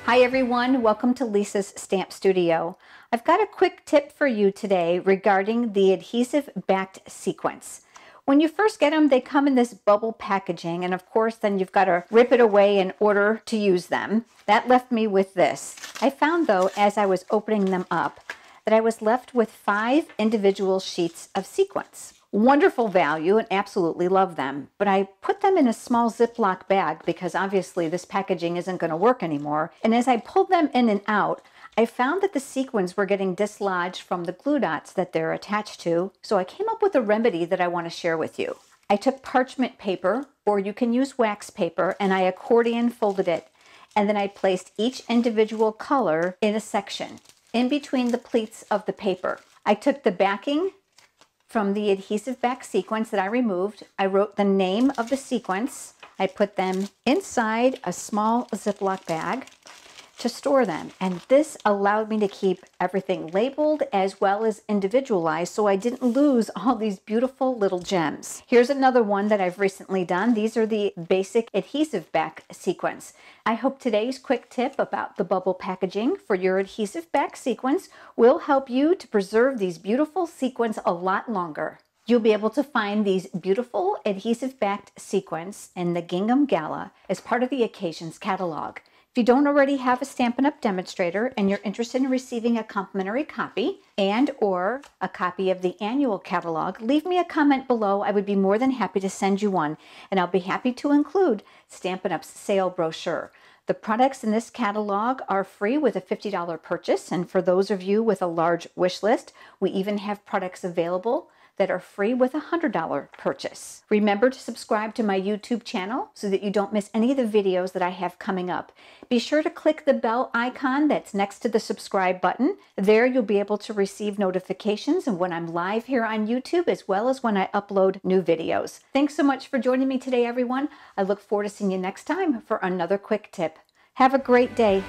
Hi everyone, welcome to Lisa's Stamp Studio. I've got a quick tip for you today regarding the adhesive-backed sequins. When you first get them, they come in this bubble packaging, and of course then you've got to rip it away in order to use them. That left me with this. I found though, as I was opening them up, that I was left with 5 individual sheets of sequins. Wonderful value and absolutely love them, but I put them in a small ziplock bag because obviously this packaging isn't going to work anymore. And as I pulled them in and out, I found that the sequins were getting dislodged from the glue dots that they're attached to, so I came up with a remedy that I want to share with you. I took parchment paper, or you can use wax paper, and I accordion folded it, and then I placed each individual color in a section in between the pleats of the paper. I took the backing from the adhesive-backed sequins that I removed. I wrote the name of the sequence. I put them inside a small Ziploc bag to store them. And this allowed me to keep everything labeled as well as individualized, so I didn't lose all these beautiful little gems. Here's another one that I've recently done. These are the basic adhesive-backed sequins. I hope today's quick tip about the bubble packaging for your adhesive-backed sequins will help you to preserve these beautiful sequins a lot longer. You'll be able to find these beautiful adhesive-backed sequins in the Gingham Gala as part of the Occasions catalog. If you don't already have a Stampin' Up! Demonstrator and you're interested in receiving a complimentary copy and/or a copy of the annual catalog, leave me a comment below. I would be more than happy to send you one, and I'll be happy to include Stampin' Up's sale brochure. The products in this catalog are free with a $50 purchase, and for those of you with a large wish list, we even have products available that are free with a $100 purchase. Remember to subscribe to my YouTube channel so that you don't miss any of the videos that I have coming up. Be sure to click the bell icon that's next to the subscribe button. There you'll be able to receive notifications and when I'm live here on YouTube as well as when I upload new videos. Thanks so much for joining me today, everyone. I look forward to seeing you next time for another quick tip. Have a great day.